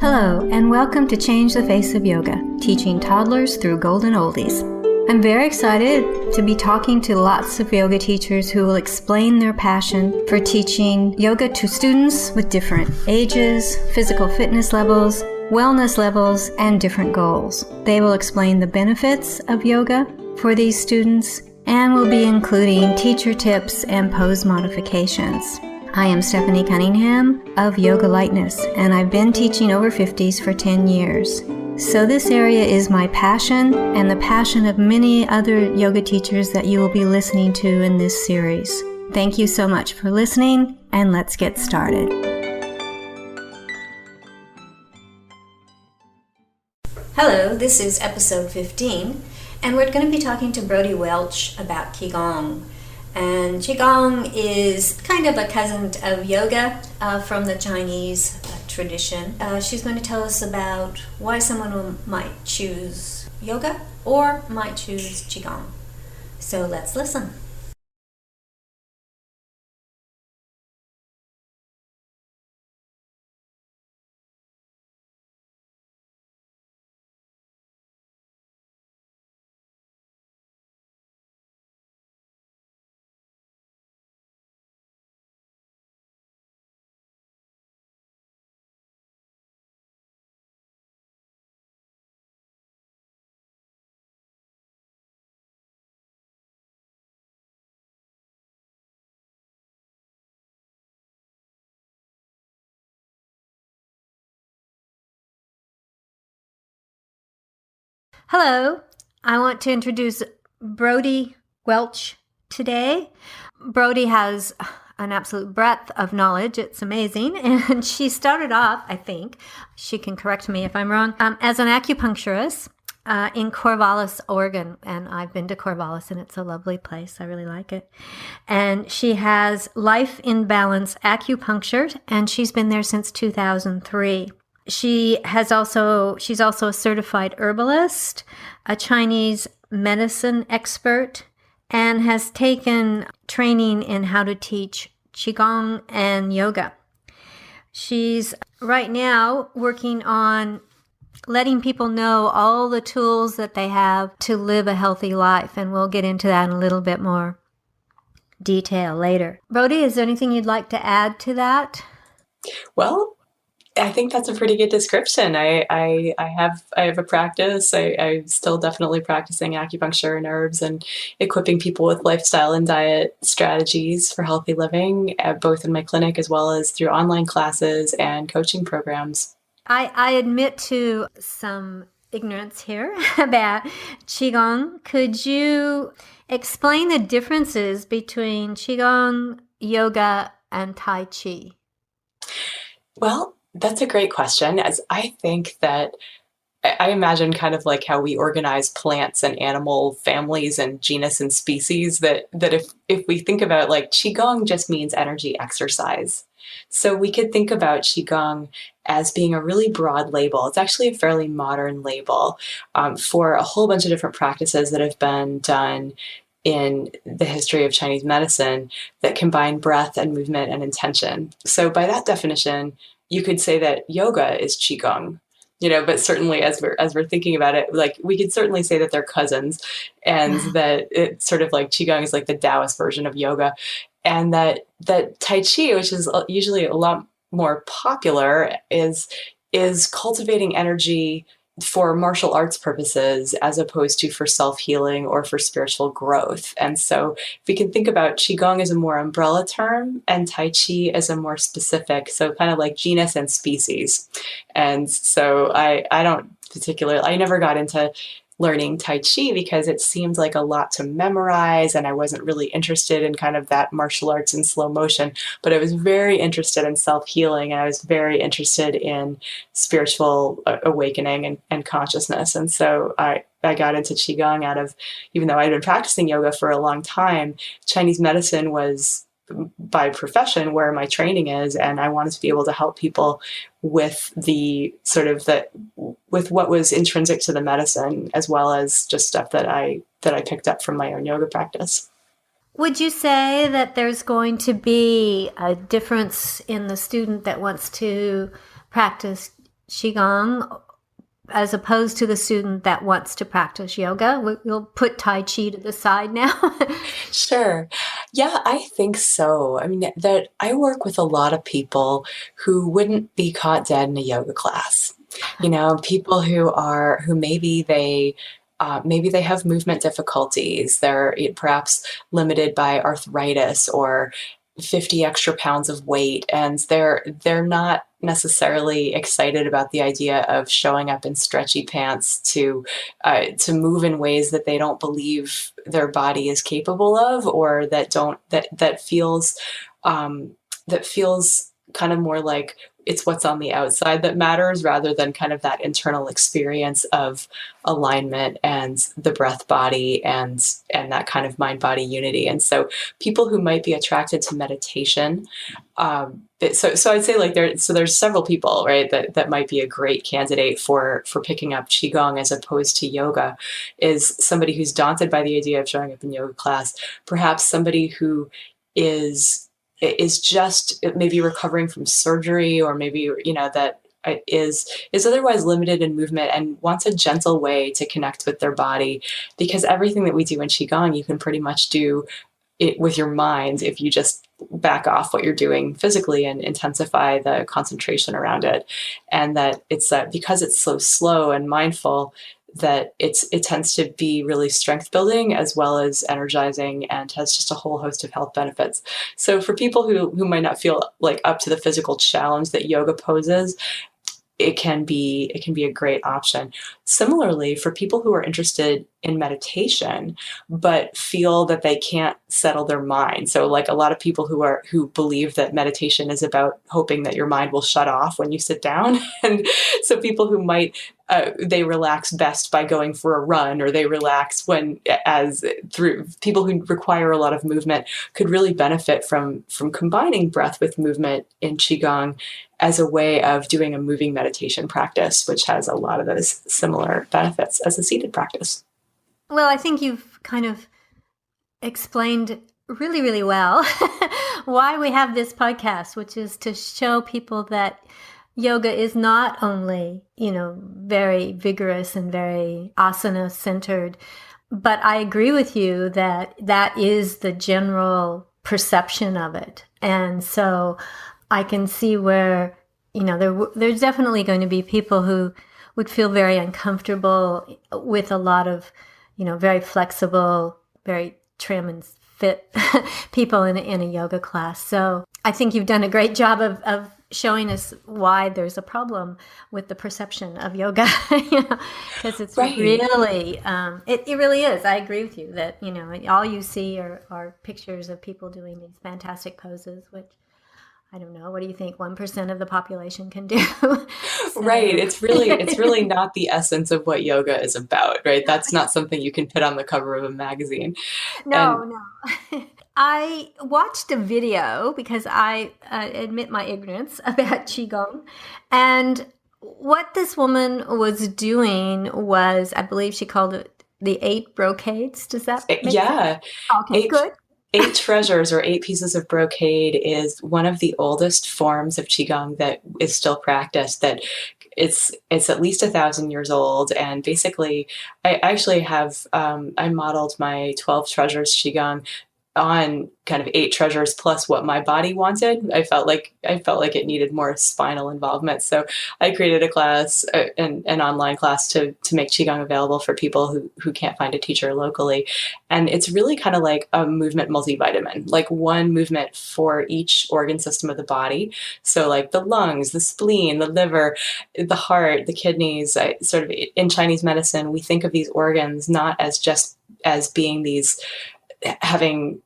Hello, and welcome to Change the Face of Yoga, teaching toddlers through golden oldies. I'm very excited to be talking to lots of yoga teachers who will explain their passion for teaching yoga to students with different ages, physical fitness levels, wellness levels, and different goals. They will explain the benefits of yoga for these students and will be including teacher tips and pose modifications. I am Stephanie Cunningham of Yoga Lightness, and I've been teaching over 50s for 10 years. So this area is my passion and the passion of many other yoga teachers that you will be listening to in this series. Thank you so much for listening, and let's get started. Hello, this is episode 15, and we're going to be talking to Brodie Welch about Qigong. And Qigong is kind of a cousin of yoga from the Chinese tradition. She's going to tell us about why someone might choose yoga or might choose Qigong. So let's listen. Hello, I want to introduce Brodie Welch today. Brodie has an absolute breadth of knowledge. It's amazing. And she started off, I think, she can correct me if I'm wrong, as an acupuncturist in Corvallis, Oregon. And I've been to Corvallis, and it's a lovely place. I really like it. And she has Life in Balance Acupuncture, and she's been there since 2003. She's also a certified herbalist, a Chinese medicine expert, and has taken training in how to teach Qigong and yoga. She's right now working on letting people know all the tools that they have to live a healthy life, and we'll get into that in a little bit more detail later. Brodie, is there anything you'd like to add to that? Well, I think that's a pretty good description. I have a practice. I'm still definitely practicing acupuncture and herbs and equipping people with lifestyle and diet strategies for healthy living, both in my clinic as well as through online classes and coaching programs. I admit to some ignorance here about Qigong. Could you explain the differences between Qigong, yoga, and Tai Chi? Well, that's a great question, as I think that I imagine kind of like how we organize plants and animal families and genus and species, that if we think about, like, Qigong just means energy exercise. So we could think about Qigong as being a really broad label. It's actually a fairly modern label for a whole bunch of different practices that have been done in the history of Chinese medicine that combine breath and movement and intention. So by that definition, you could say that yoga is Qigong, but certainly as we're thinking about it, like, we could certainly say that they're cousins, and that it's sort of like Qigong is like the Taoist version of yoga, and that Tai Chi, which is usually a lot more popular, is cultivating energy for martial arts purposes as opposed to for self-healing or for spiritual growth. And so if we can think about Qigong as a more umbrella term and Tai Chi as a more specific, so kind of like genus and species. And so I never got into learning Tai Chi because it seemed like a lot to memorize, and I wasn't really interested in kind of that martial arts in slow motion, but I was very interested in self-healing, and I was very interested in spiritual awakening and consciousness. And so I got into Qigong out of, even though I'd been practicing yoga for a long time, Chinese medicine was by profession where my training is, and I wanted to be able to help people with with what was intrinsic to the medicine, as well as just stuff that I picked up from my own yoga practice. Would you say that there's going to be a difference in the student that wants to practice Qigong as opposed to the student that wants to practice yoga? We'll put Tai Chi to the side now. Sure. Yeah, I think so. I mean, that I work with a lot of people who wouldn't be caught dead in a yoga class. People who maybe they have movement difficulties. They're perhaps limited by arthritis or 50 extra pounds of weight, and they're not necessarily excited about the idea of showing up in stretchy pants to move in ways that they don't believe their body is capable of, or that feels that feels kind of more like it's what's on the outside that matters rather than kind of that internal experience of alignment and the breath body and that kind of mind body unity. And so people who might be attracted to meditation, so I'd say like there's several people, right, that might be a great candidate for picking up Qigong as opposed to yoga, is somebody who's daunted by the idea of showing up in yoga class, perhaps somebody who is just maybe recovering from surgery, or maybe that is otherwise limited in movement and wants a gentle way to connect with their body, because everything that we do in Qigong you can pretty much do it with your mind if you just back off what you're doing physically and intensify the concentration around it. And that it's because it's so slow and mindful, that it tends to be really strength building as well as energizing, and has just a whole host of health benefits. So for people who might not feel like up to the physical challenge that yoga poses, it can be a great option. Similarly, for people who are interested in meditation but feel that they can't settle their mind, so like a lot of people who believe that meditation is about hoping that your mind will shut off when you sit down, and so people who might they relax best by going for a run, or they relax through people who require a lot of movement could really benefit from combining breath with movement in Qigong as a way of doing a moving meditation practice, which has a lot of those similar benefits as a seated practice. Well, I think you've kind of explained really, really well why we have this podcast, which is to show people that yoga is not only, very vigorous and very asana centered, but I agree with you that that is the general perception of it. And so I can see where, there's definitely going to be people who would feel very uncomfortable with a lot of, very flexible, very trim and fit people in a yoga class. So I think you've done a great job of showing us why there's a problem with the perception of yoga, because it's right. Really, it really is. I agree with you that, all you see are pictures of people doing these fantastic poses, which, I don't know, what do you think 1% of the population can do? So. Right. It's really not the essence of what yoga is about, right? That's not something you can put on the cover of a magazine. No. I watched a video because I admit my ignorance about Qigong. And what this woman was doing was, I believe she called it the 8 brocades. Does that make sense? Okay, good. 8 treasures, or 8 pieces of brocade, is one of the oldest forms of Qigong that is still practiced. That it's at least 1,000 years old. And basically, I actually have I modeled my 12 treasures Qigong on kind of 8 treasures plus what my body wanted. I felt like it needed more spinal involvement. So I created a class, an online class to make Qigong available for people who can't find a teacher locally. And it's really kind of like a movement multivitamin, like one movement for each organ system of the body. So like the lungs, the spleen, the liver, the heart, the kidneys. Sort of in Chinese medicine, we think of these organs not as just as being having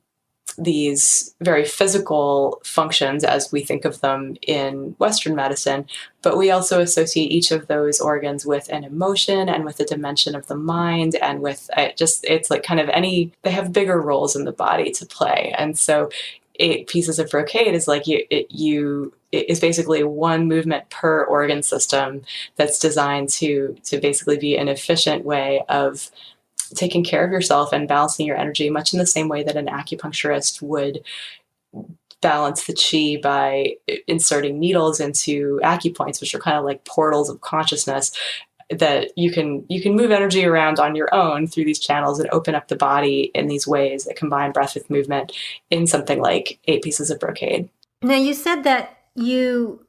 these very physical functions as we think of them in Western medicine, but we also associate each of those organs with an emotion and with a dimension of the mind, and with it's like kind of they have bigger roles in the body to play. And so 8 pieces of brocade is like it is basically one movement per organ system that's designed to basically be an efficient way of taking care of yourself and balancing your energy, much in the same way that an acupuncturist would balance the chi by inserting needles into acupoints, which are kind of like portals of consciousness, that you can move energy around on your own through these channels and open up the body in these ways that combine breath with movement in something like 8 pieces of brocade. Now, you said that you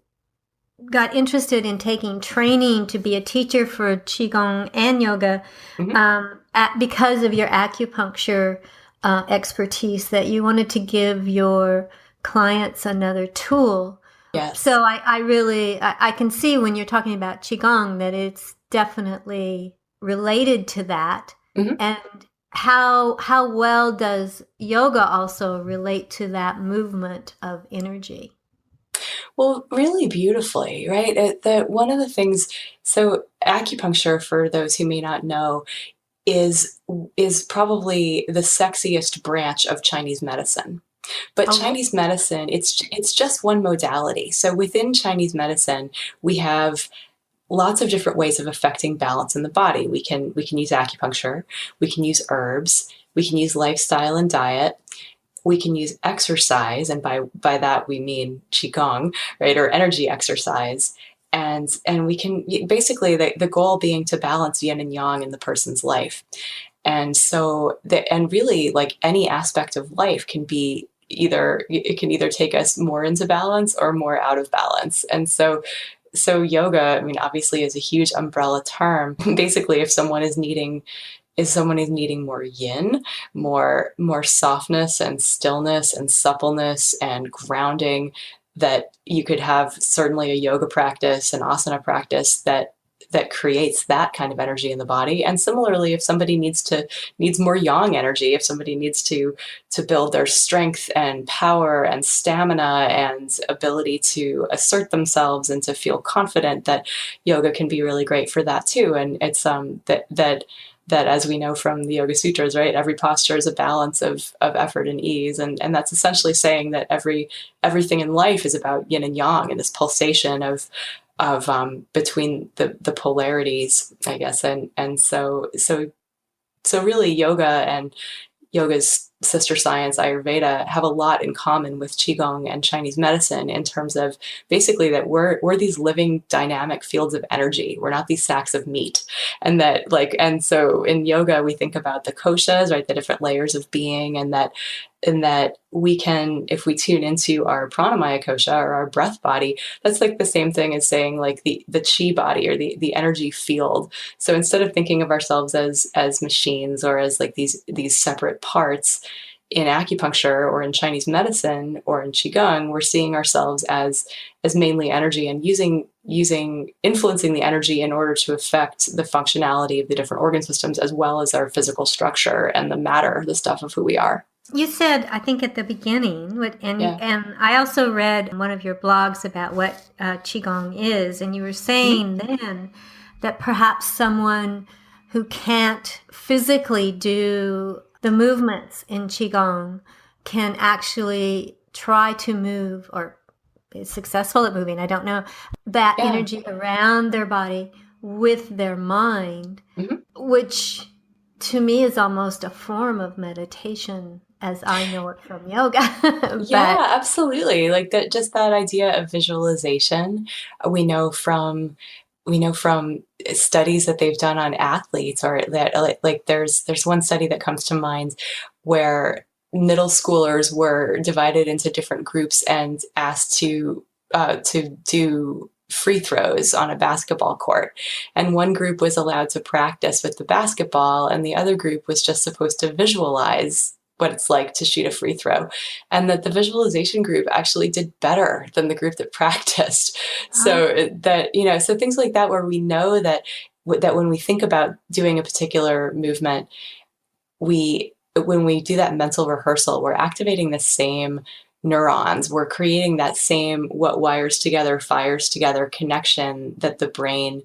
got interested in taking training to be a teacher for Qigong and yoga Mm-hmm. because of your acupuncture expertise, that you wanted to give your clients another tool. Yes. So I can see when you're talking about Qigong that it's definitely related to that. Mm-hmm. And how well does yoga also relate to that movement of energy? Well, really beautifully, right? One of the things, so acupuncture, for those who may not know, is probably the sexiest branch of Chinese medicine. But Oh, really? Chinese medicine, it's just one modality. So within Chinese medicine, we have lots of different ways of affecting balance in the body. We can use acupuncture, we can use herbs, we can use lifestyle and diet, we can use exercise, and by that we mean qigong, right, or energy exercise. And we can basically, the goal being to balance yin and yang in the person's life. And so and really, like any aspect of life can be either, it can either take us more into balance or more out of balance. And so yoga, I mean, obviously is a huge umbrella term. Basically, if someone is needing more yin, more softness and stillness and suppleness and grounding, that you could have certainly a yoga practice, an asana practice that creates that kind of energy in the body. And similarly, if somebody needs more yang energy, if somebody needs to build their strength and power and stamina and ability to assert themselves and to feel confident, that yoga can be really great for that too. And it's that as we know from the Yoga Sutras, right, every posture is a balance of effort and ease, and that's essentially saying that everything in life is about yin and yang and this pulsation of between the polarities, I guess. And so really, yoga and yoga's sister science, Ayurveda, have a lot in common with Qigong and Chinese medicine, in terms of basically that we're these living dynamic fields of energy. We're not these sacks of meat. And so in yoga, we think about the koshas, right, the different layers of being, and that we can, if we tune into our pranamaya kosha, or our breath body, that's like the same thing as saying like the chi body, or the energy field. So instead of thinking of ourselves as machines, or as like these separate parts, in acupuncture or in Chinese medicine or in qigong, we're seeing ourselves as mainly energy, and influencing the energy in order to affect the functionality of the different organ systems, as well as our physical structure and the matter, the stuff of who we are. You said, I think at the beginning, Yeah. and I also read one of your blogs about what Qigong is, and you were Mm-hmm. saying then that perhaps someone who can't physically do the movements in Qigong can actually try to move, or is successful at moving, I don't know, that Yeah. energy around their body with their mind, Mm-hmm. which to me is almost a form of meditation as I know it from yoga. But Yeah, absolutely. Like that, just that idea of visualization. We know from studies that they've done on athletes, or that like there's one study that comes to mind, where middle schoolers were divided into different groups and asked to do free throws on a basketball court. And one group was allowed to practice with the basketball, and the other group was just supposed to visualize what it's like to shoot a free throw. And that the visualization group actually did better than the group that practiced. So so things like that, where we know that when we think about doing a particular movement, when we do that mental rehearsal, we're activating the same neurons. We're creating that same what wires together, fires together connection that the brain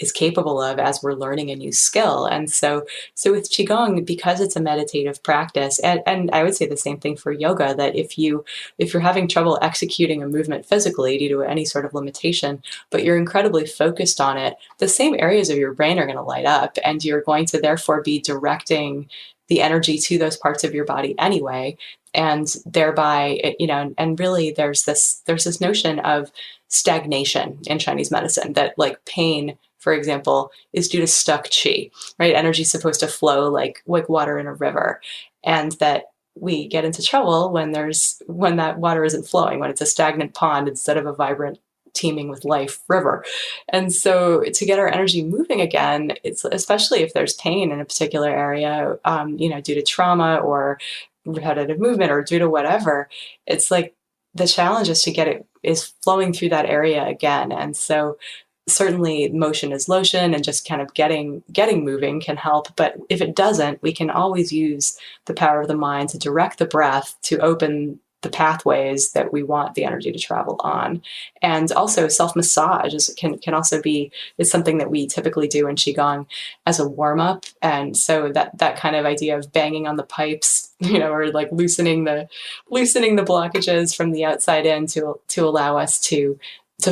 is capable of as we're learning a new skill. And so with Qigong, because it's a meditative practice, and I would say the same thing for yoga, that if you're having trouble executing a movement physically due to any sort of limitation, but you're incredibly focused on it, the same areas of your brain are going to light up, and you're going to therefore be directing the energy to those parts of your body anyway. And thereby, and really there's this notion of stagnation in Chinese medicine, that like pain, for example, is due to stuck qi, right? Energy is supposed to flow like water in a river. And that we get into trouble when that water isn't flowing, when it's a stagnant pond instead of a vibrant, teeming with life river. And so to get our energy moving again, it's especially if there's pain in a particular area, due to trauma or repetitive movement or due to whatever, it's like the challenge is to get it is flowing through that area again. And so certainly motion is lotion, and just kind of getting moving can help. But if it doesn't, we can always use the power of the mind to direct the breath to open the pathways that we want the energy to travel on. And also self-massage can also be is something that we typically do in Qigong as a warm-up. And so that kind of idea of banging on the pipes, or like loosening the blockages from the outside in to allow us to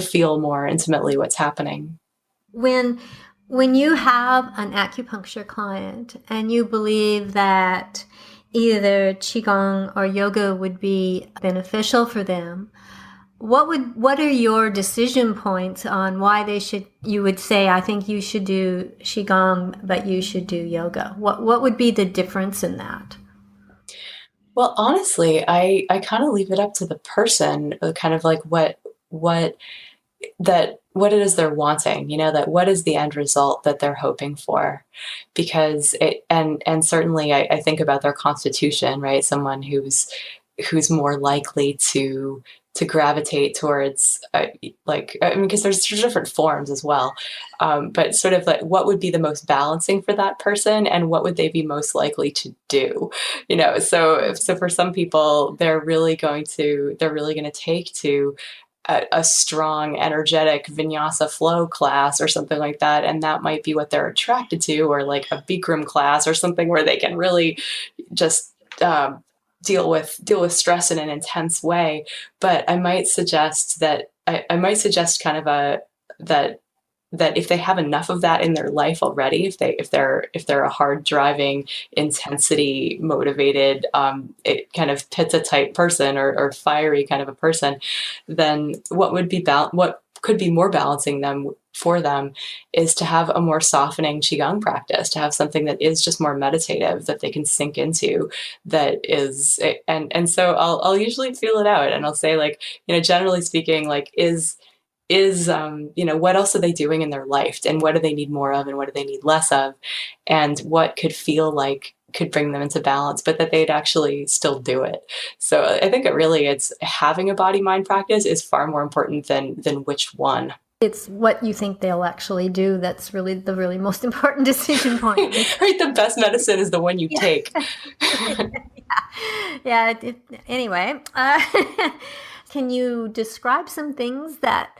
feel more intimately what's happening. When you have an acupuncture client and you believe that either Qigong or yoga would be beneficial for them, what are your decision points on why you would say, I think you should do Qigong, but you should do yoga? What would be the difference in that? Well, honestly, I kind of leave it up to the person, kind of like what it is they're wanting, that what is the end result that they're hoping for. Because and certainly I think about their constitution, right? Someone who's more likely to gravitate towards because there's different forms as well, but sort of like what would be the most balancing for that person, and what would they be most likely to do. So for some people, they're really going to take to a strong, energetic vinyasa flow class or something like that. And that might be what they're attracted to, or like a Bikram class or something where they can really just deal with stress in an intense way. But I might suggest kind of that if they have enough of that in their life already, if they're a hard driving, intensity motivated, kind of pitta type person, or fiery kind of a person, then what could be more balancing for them is to have a more softening Qigong practice, to have something that is just more meditative, that they can sink into, that is, and so I'll usually feel it out, and I'll say, like, generally speaking, like, is what else are they doing in their life, and what do they need more of, and what do they need less of, and what could bring them into balance, but that they'd actually still do it. So I think it's having a body mind practice is far more important than which one. It's what you think they'll actually do that's really the really most important decision point. Right, the best medicine is the one you take. Yeah. Anyway, can you describe some things that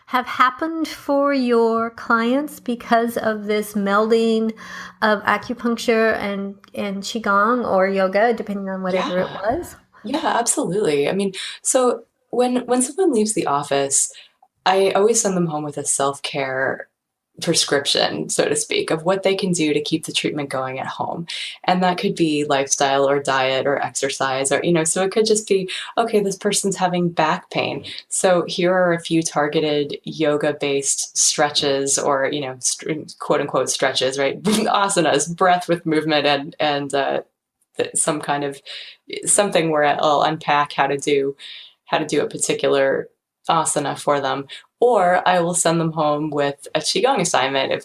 have happened for your clients because of this melding of acupuncture and Qigong or yoga, depending on whatever it was? Yeah, absolutely. I mean, so when someone leaves the office, I always send them home with a self-care prescription, so to speak, of what they can do to keep the treatment going at home. And that could be lifestyle or diet or exercise, or, so it could just be, okay, this person's having back pain. So here are a few targeted yoga-based stretches, or, quote unquote stretches, right? Asanas, breath with movement, and some kind of something where I'll unpack how to do a particular asana for them. Or I will send them home with a Qigong assignment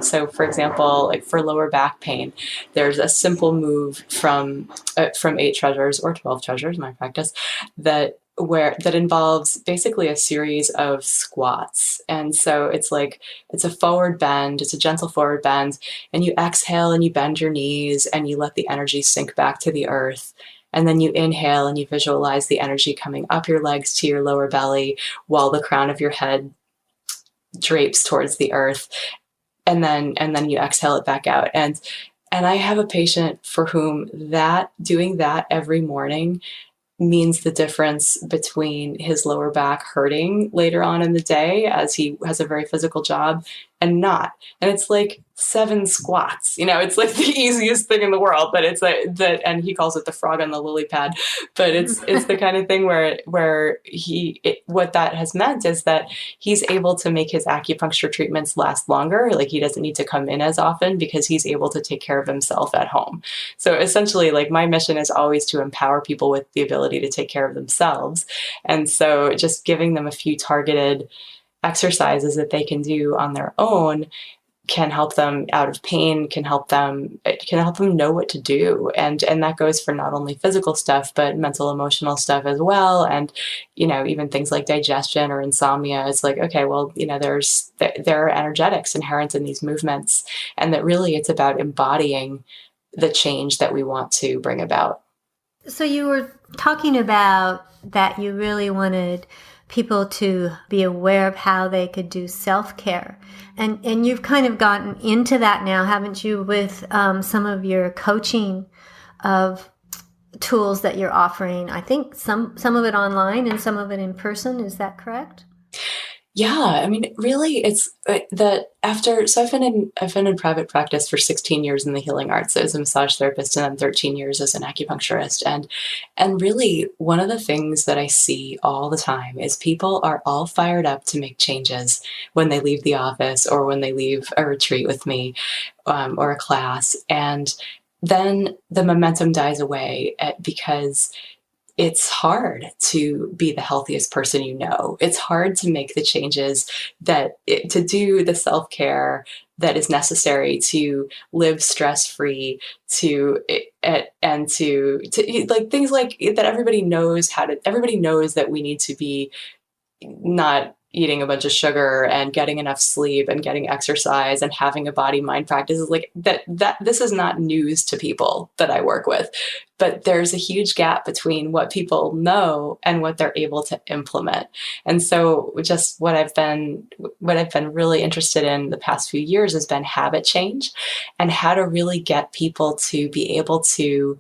so for example, like for lower back pain, there's a simple move from 8 treasures or 12 treasures, my practice, that involves basically a series of squats. And so it's a forward bend, it's a gentle forward bend, and you exhale and you bend your knees and you let the energy sink back to the earth. And then you inhale and you visualize the energy coming up your legs to your lower belly while the crown of your head drapes towards the earth. And then you exhale it back out. And I have a patient for whom doing that every morning means the difference between his lower back hurting later on in the day, as he has a very physical job, and not. And it's like 7 squats. It's like the easiest thing in the world, but it's like that, and he calls it the frog on the lily pad. But it's the kind of thing where what that has meant is that he's able to make his acupuncture treatments last longer. Like he doesn't need to come in as often because he's able to take care of himself at home. So essentially, like my mission is always to empower people with the ability to take care of themselves. And so just giving them a few targeted exercises that they can do on their own can help them out of pain, can help them know what to do. And that goes for not only physical stuff, but mental, emotional stuff as well. And, even things like digestion or insomnia. It's like, okay, well, there are energetics inherent in these movements, and that really it's about embodying the change that we want to bring about. So you were talking about that you really wanted people to be aware of how they could do self-care. And you've kind of gotten into that now, haven't you, with some of your coaching of tools that you're offering? I think some of it online and some of it in person. Is that correct? Yeah, I mean, really, it's that so I've been in private practice for 16 years in the healing arts as a massage therapist, and then 13 years as an acupuncturist. And really, one of the things that I see all the time is people are all fired up to make changes when they leave the office or when they leave a retreat with me, or a class. And then the momentum dies away because it's hard to be the healthiest person you know. It's hard to make the changes to do the self-care that is necessary to live stress-free, and to like things like that. Everybody knows that we need to be not eating a bunch of sugar and getting enough sleep and getting exercise and having a body mind practice. Is like that this is not news to people that I work with, but there's a huge gap between what people know and what they're able to implement. And so just what I've been really interested in the past few years has been habit change, and how to really get people to be able to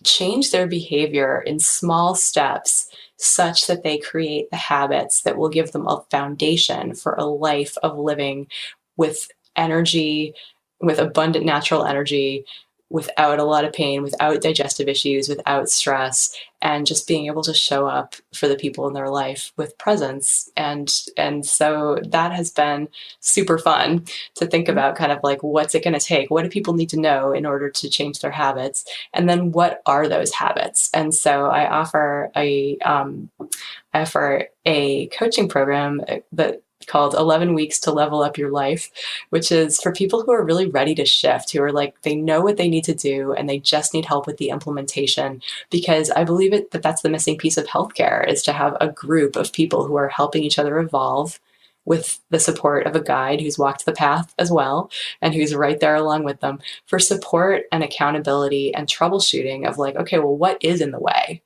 change their behavior in small steps such that they create the habits that will give them a foundation for a life of living with energy, with abundant natural energy, without a lot of pain, without digestive issues, without stress, and just being able to show up for the people in their life with presence. And so that has been super fun to think about, kind of like, what's it going to take? What do people need to know in order to change their habits? And then what are those habits? And so I offer a coaching program that called 11 Weeks to Level Up Your Life, which is for people who are really ready to shift, who are like, they know what they need to do and they just need help with the implementation. Because I believe that that's the missing piece of healthcare, is to have a group of people who are helping each other evolve with the support of a guide who's walked the path as well and who's right there along with them, for support and accountability and troubleshooting of like, okay, well, what is in the way?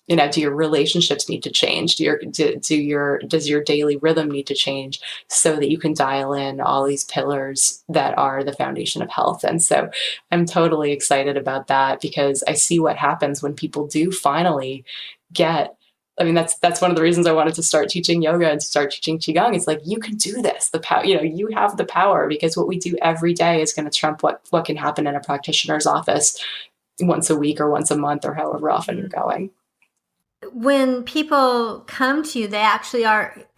Do your relationships need to change? Does your daily rhythm need to change so that you can dial in all these pillars that are the foundation of health? And so I'm totally excited about that, because I see what happens when people do finally get. I mean, that's one of the reasons I wanted to start teaching yoga and start teaching qigong. It's like, you can do this. The power, you have the power, because what we do every day is going to trump what can happen in a practitioner's office once a week or once a month or however often you're going. When people come to you, they actually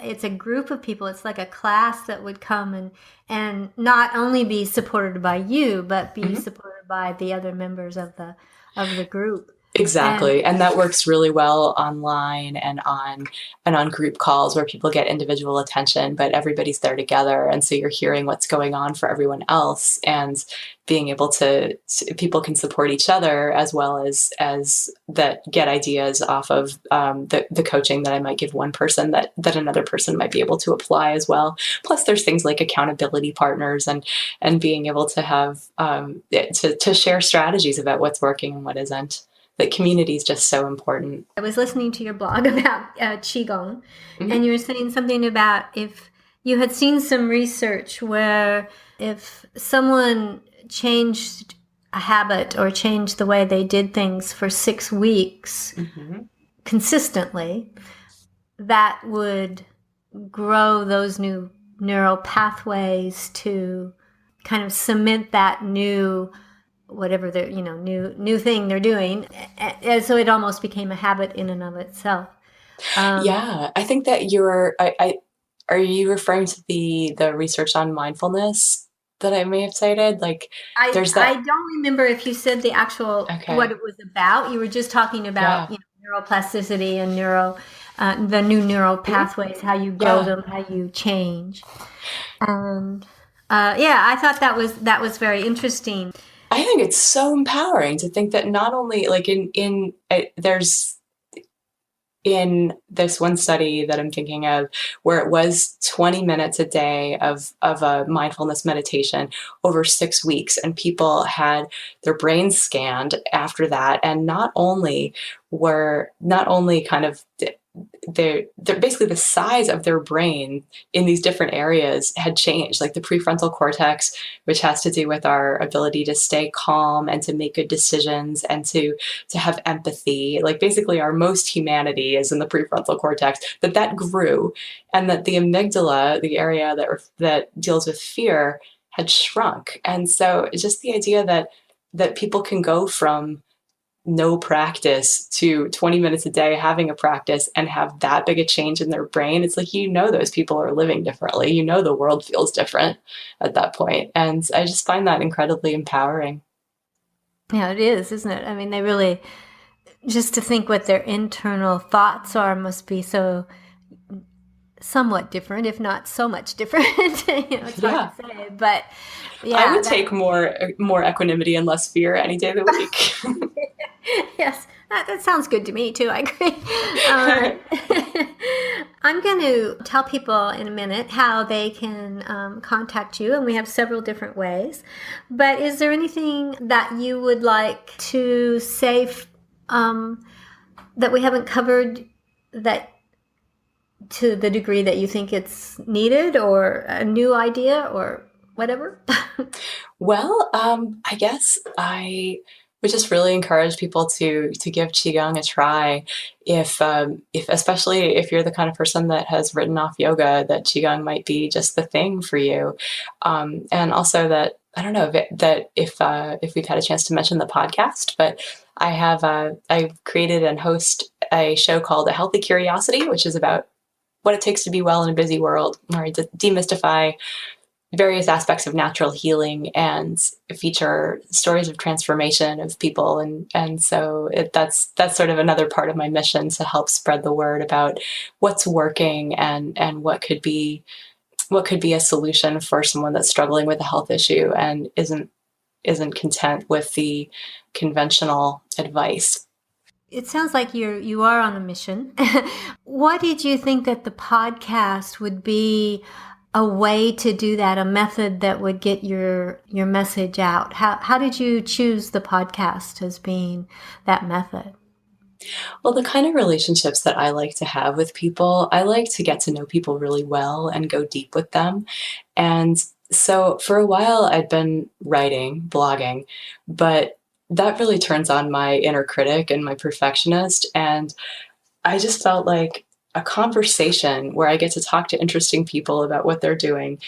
it's a group of people. It's like a class that would come and not only be supported by you, but be supported by the other members of the group. Exactly. And that works really well online and on group calls where people get individual attention, but everybody's there together. And so you're hearing what's going on for everyone else, and being able to people can support each other, as well as that get ideas off of the coaching that I might give one person that another person might be able to apply as well. Plus there's things like accountability partners and being able to have to share strategies about what's working and what isn't. The community is just so important. I was listening to your blog about Qigong, and you were saying something about if you had seen some research where if someone changed a habit or changed the way they did things for 6 weeks consistently, that would grow those new neural pathways to kind of cement that new whatever they're new thing they're doing, and so it almost became a habit in and of itself. Yeah, I think that are you referring to the research on mindfulness that I may have cited? Like, there's I that. don't remember if you said the actual what Okay. it was about. You were just talking about Yeah. neuroplasticity and the new neural Mhm. pathways, how you grow Yeah. them, how you change. And yeah, I thought that was very interesting. I think it's so empowering to think that not only like there's in this one study that I'm thinking of where it was 20 minutes a day of a mindfulness meditation over 6 weeks, and people had their brains scanned after that, and not only kind of they're basically the size of their brain in these different areas had changed, like the prefrontal cortex, which has to do with our ability to stay calm and to make good decisions and to have empathy. Like basically our most humanity is in the prefrontal cortex, that grew, and that the amygdala, the area that deals with fear, had shrunk. And so it's just the idea that people can go from no practice to 20 minutes a day having a practice and have that big a change in their brain. It's like, those people are living differently. The world feels different at that point. And I just find that incredibly empowering. Yeah, it is, isn't it? I mean, they really, just to think what their internal thoughts are must be so somewhat different, if not so much different. It's hard Yeah. to say, but I yeah, would take more equanimity and less fear any day of the week. yes, that sounds good to me too. I agree. I'm going to tell people in a minute how they can contact you, and we have several different ways. But is there anything that you would like to say that we haven't covered, that to the degree that you think it's needed, or a new idea, or whatever? Well, I guess I would just really encourage people to give qigong a try. If especially if you're the kind of person that has written off yoga, that qigong might be just the thing for you. And also that I don't know if we've had a chance to mention the podcast, but I've created and host a show called A Healthy Curiosity, which is about what it takes to be well in a busy world, where I demystify various aspects of natural healing and feature stories of transformation of people. And so that's sort of another part of my mission, to help spread the word about what's working and what could be a solution for someone that's struggling with a health issue and isn't content with the conventional advice. It sounds like you are on a mission. What did you think that the podcast would be a way to do that, a method that would get your message out? How did you choose the podcast as being that method? Well, the kind of relationships that I like to have with people, I like to get to know people really well and go deep with them. And so for a while, I'd been writing, blogging, but that really turns on my inner critic and my perfectionist. And I just felt like a conversation where I get to talk to interesting people about what they're doing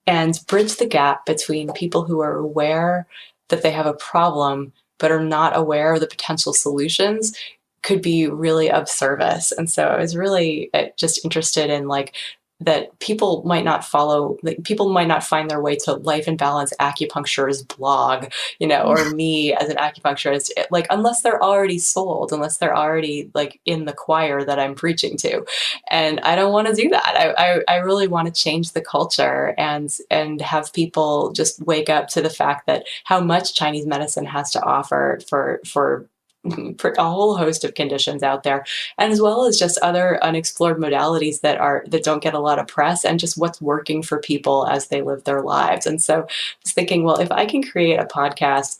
and bridge the gap between people who are aware that they have a problem but are not aware of the potential solutions could be really of service. And so I was really just interested in like that people might not find their way to Life and Balance Acupuncture's blog, or me as an acupuncturist, like unless they're already sold, unless they're already like in the choir that I'm preaching to. And I don't want to do that. I really want to change the culture and have people just wake up to the fact that how much Chinese medicine has to offer for a whole host of conditions out there, and as well as just other unexplored modalities that don't get a lot of press, and just what's working for people as they live their lives. And so I was thinking, well, if I can create a podcast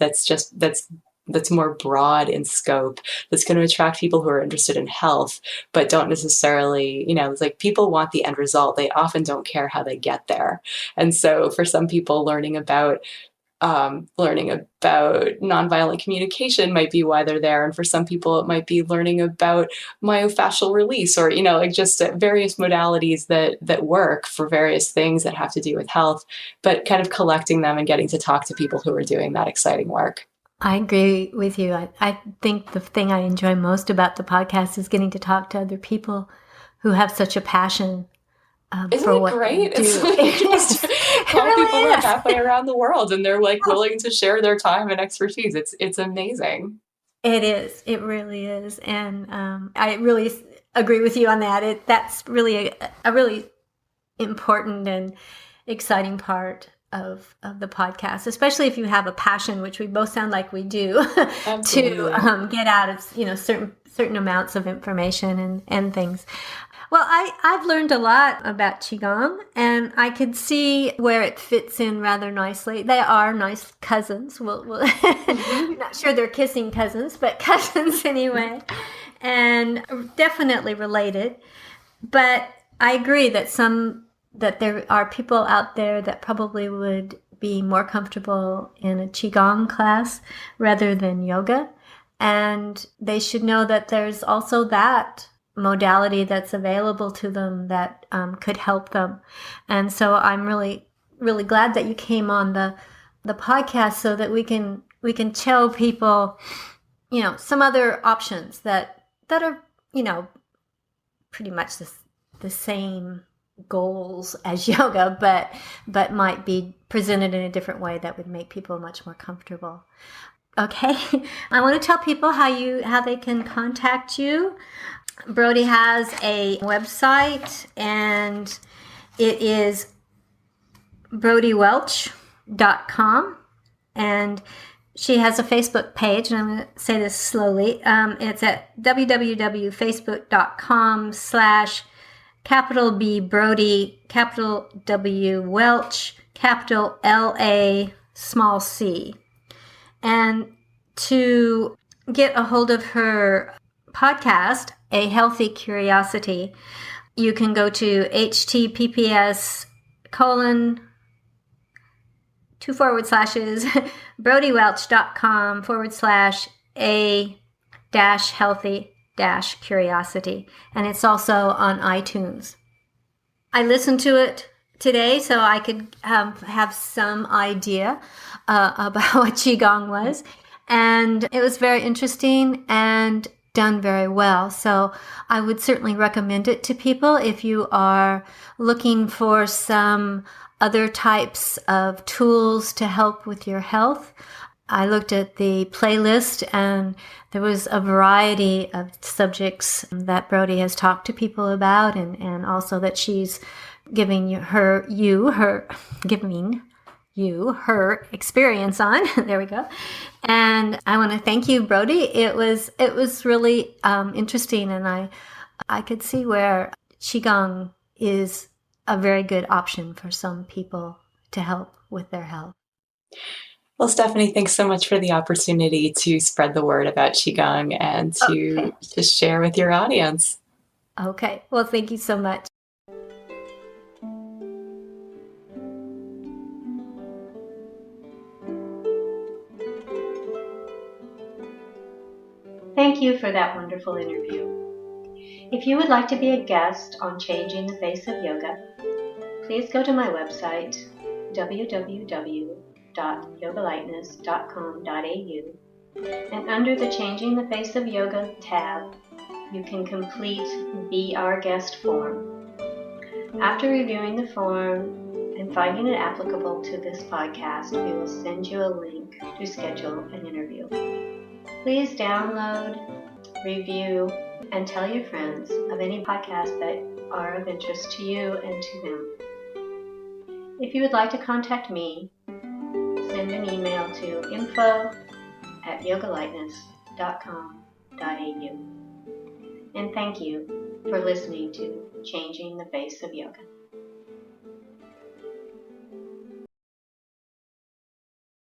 that's more broad in scope, that's going to attract people who are interested in health, but don't necessarily, it's like people want the end result. They often don't care how they get there. And so for some people, learning about learning about nonviolent communication might be why they're there. And for some people, it might be learning about myofascial release, or, like just various modalities that work for various things that have to do with health, but kind of collecting them and getting to talk to people who are doing that exciting work. I agree with you. I think the thing I enjoy most about the podcast is getting to talk to other people who have such a passion Isn't for it what great? they do. It's like just call really people who are is. halfway around the world and they're like willing to share their time and expertise. It's amazing. It is. It really is. And I really agree with you on that. That's really a really important and exciting part of the podcast, especially if you have a passion, which we both sound like we do, to get out of certain amounts of information and things. Well, I've learned a lot about Qigong, and I could see where it fits in rather nicely. They are nice cousins. We'll not sure they're kissing cousins, but cousins anyway, and definitely related. But I agree that there are people out there that probably would be more comfortable in a Qigong class rather than yoga. And they should know that there's also that modality that's available to them that could help them. And so I'm really, really glad that you came on the podcast so that we can tell people, some other options that are, pretty much the same goals as yoga, but might be presented in a different way that would make people much more comfortable. Okay, I want to tell people how they can contact you. Brodie has a website, and it is BrodieWelch.com, and she has a Facebook page, and I'm going to say this slowly. It's at www.facebook.com/capital B Brodie, capital W Welch, capital LA, small c. And to get a hold of her podcast, A Healthy Curiosity, you can go to https://BrodieWelch.com/A-healthy-curiosity. And it's also on iTunes. I listened to it today so I could have some idea about what Qigong was. And it was very interesting and done very well. So I would certainly recommend it to people if you are looking for some other types of tools to help with your health. I looked at the playlist, and there was a variety of subjects that Brodie has talked to people about, and also that she's giving her experience on. There we go. And I want to thank you, Brodie. It was really interesting, and I could see where Qigong is a very good option for some people to help with their health. Well, Stephanie, thanks so much for the opportunity to spread the word about Qigong and to share with your audience. Okay. Well, thank you so much. Thank you for that wonderful interview. If you would like to be a guest on Changing the Face of Yoga, please go to my website, www.yogalightness.com.au, and under the Changing the Face of Yoga tab, you can complete Be Our Guest form. After reviewing the form and finding it applicable to this podcast, we will send you a link to schedule an interview. Please download, review, and tell your friends of any podcasts that are of interest to you and to them. If you would like to contact me, send an email to info@yogalightness.com.au. And thank you for listening to Changing the Face of Yoga.